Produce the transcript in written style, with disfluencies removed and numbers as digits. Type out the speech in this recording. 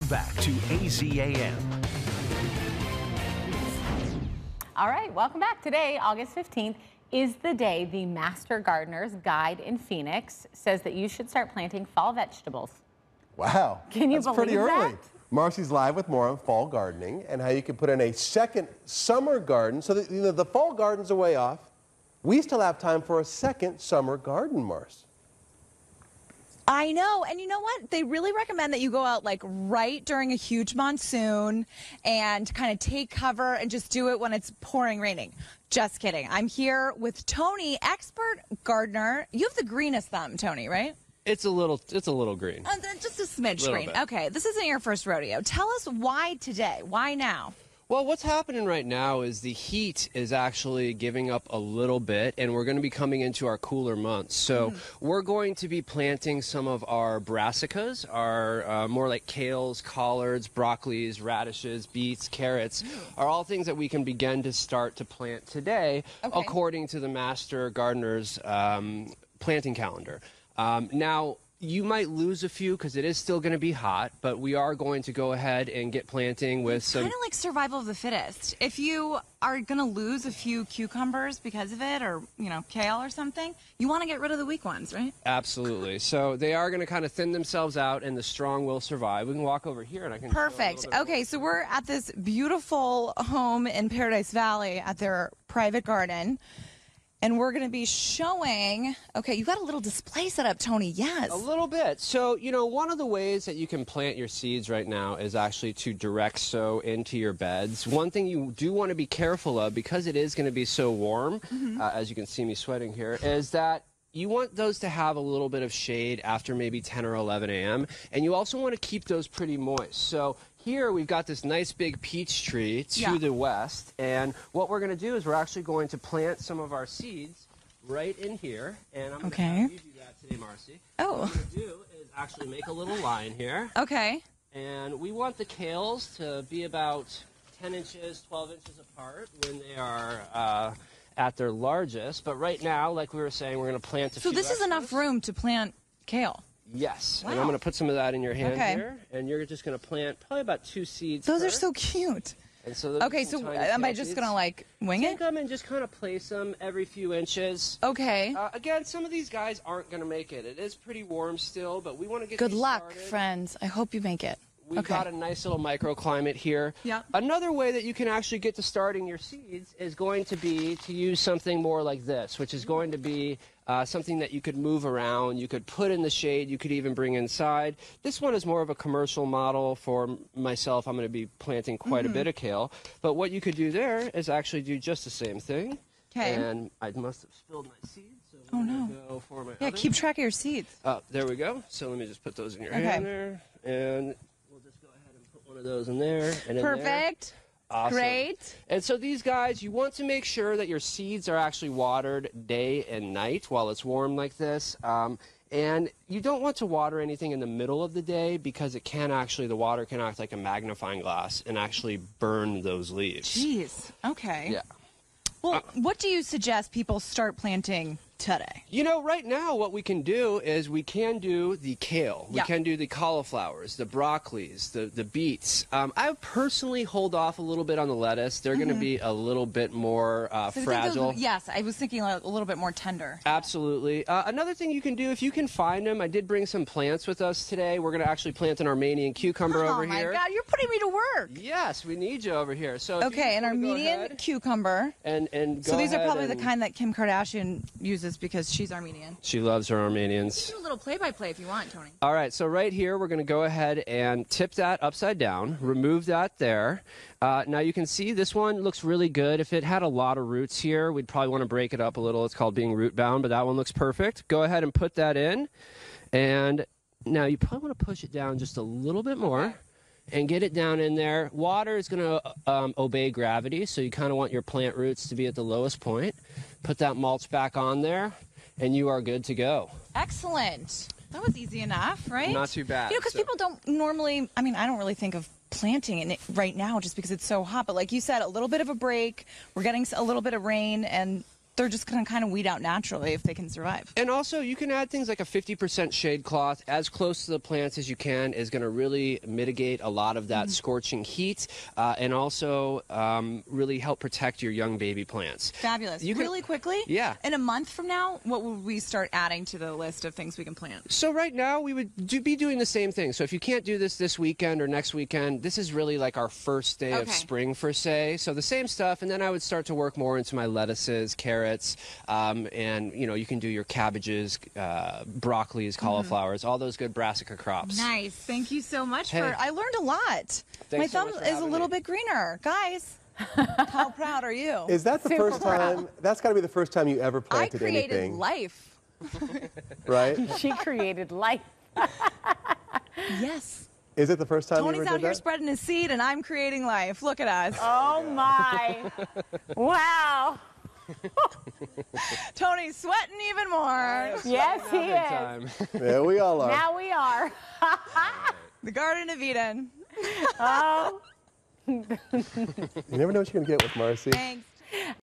Back to AZAM. All right, welcome back. Today, August 15th, is the day the Master Gardener's Guide in Phoenix says that you should start planting fall vegetables. Wow. Can you That's believe pretty early. that? Marcy's live with more on fall gardening and how you can put in a second summer garden so that, the fall gardens are way off. We still have time for a second summer garden, Marcy. I know. And you know what? They really recommend that you go out like right during a huge monsoon and kind of take cover and just do it when it's pouring raining. Just kidding. I'm here with Tony, expert gardener. You have the greenest thumb, Tony, right? It's a little green. Just a smidge green. Bit. Okay, this isn't your first rodeo. Tell us why today? Why now? Well, what's happening right now is the heat is actually giving up a little bit, and we're going to be coming into our cooler months. So we're going to be planting some of our brassicas, our more like kales, collards, broccolis, radishes, beets, carrots, are all things that we can begin to start to plant today, according to the Master Gardener's planting calendar. Now, you might lose a few because it is still going to be hot, but we are going to go ahead and get planting with some... Kind of like survival of the fittest. If you are going to lose a few cucumbers because of it, or, kale or something, you want to get rid of the weak ones, right? Absolutely. So they are going to kind of thin themselves out, and the strong will survive. We can walk over here, and I can... Perfect. Okay, so we're at this beautiful home in Paradise Valley at their private garden. And we're going to be showing, okay, you got a little display set up, Tony, yes. A little bit. So, one of the ways that you can plant your seeds right now is actually to direct sow into your beds. One thing you do want to be careful of, because it is going to be so warm, as you can see me sweating here, is that you want those to have a little bit of shade after maybe 10 or 11 a.m. And you also want to keep those pretty moist. So here we've got this nice big peach tree to the west, and what we're going to do is we're actually going to plant some of our seeds right in here, and I'm going to have you do that today, Marcy. Oh. What we're going to do is actually make a little line here. Okay. And we want the kales to be about 10 inches, 12 inches apart when they are at their largest, but right now, like we were saying, we're going to plant a few So this is enough room to plant kale? Yes, wow. And I'm going to put some of that in your hand here, and you're just going to plant probably about 2 seeds. Those are so cute. And so so am I just going to like wing it? Take them and just kind of place them every few inches. Okay. Again, some of these guys aren't going to make it. It is pretty warm still, but we want to get Good luck, started. friends. I hope you make it. We've got a nice little microclimate here. Yeah. Another way that you can actually get to starting your seeds is going to be to use something more like this, which is going to be something that you could move around, you could put in the shade, you could even bring inside. This one is more of a commercial model for myself. I'm going to be planting quite a bit of kale. But what you could do there is actually do just the same thing. Okay. And I must have spilled my seeds. So I'm going to go for my Yeah, other. keep track of your seeds. There we go. So let me just put those in your hand there. And one of those in there and in Perfect. There. Awesome. Great. And so these guys, you want to make sure that your seeds are actually watered day and night while it's warm like this. And you don't want to water anything in the middle of the day because the water can act like a magnifying glass and actually burn those leaves. Jeez. Okay. Yeah. Well, what do you suggest people start planting today? Right now what we can do is we can do the kale. We can do the cauliflowers, the broccolis, the beets. I personally hold off a little bit on the lettuce. They're going to be a little bit more fragile. Yes, I was thinking a little bit more tender. Absolutely. Another thing you can do, if you can find them, I did bring some plants with us today. We're going to actually plant an Armenian cucumber over here. Oh my God, you're putting me to work. Yes, we need you over here. So okay, an Armenian cucumber. So these are probably the kind that Kim Kardashian uses because she's Armenian. She loves her Armenians. You can do a little play-by-play if you want, Tony. All right, so right here, we're going to go ahead and tip that upside down, remove that there. Now you can see this one looks really good. If it had a lot of roots here, we'd probably want to break it up a little. It's called being root bound, but that one looks perfect. Go ahead and put that in. And now you probably want to push it down just a little bit more. And get it down in there. Water is going to obey gravity, so you kind of want your plant roots to be at the lowest point. Put that mulch back on there, and you are good to go. Excellent. That was easy enough, right? Not too bad. Because people don't normally, I don't really think of planting it right now just because it's so hot. But like you said, a little bit of a break. We're getting a little bit of rain, and they're just going to kind of weed out naturally if they can survive. And also, you can add things like a 50% shade cloth as close to the plants as you can is going to really mitigate a lot of that scorching heat and also really help protect your young baby plants. Fabulous. Really quickly, yeah. In a month from now, what would we start adding to the list of things we can plant? So right now, we would be doing the same thing. So if you can't do this weekend or next weekend, this is really like our first day of spring, per se. So the same stuff, and then I would start to work more into my lettuces, carrots, and you can do your cabbages, broccolis, cauliflowers, all those good brassica crops. Nice. Thank you so much I learned a lot. My thumb is a little bit greener. Guys, how proud are you? Is that the first time? That's got to be the first time you ever planted anything. I created anything. life. Right? She created life. Yes. Is it the first time Tony's you ever did out here that? spreading his seed, and I'm creating life. Look at us. Oh, my. Wow. Tony's sweating even more. Yes, he is. Yeah, we all are. Now we are. The Garden of Eden. Oh. You never know what you're going to get with Marcy. Thanks.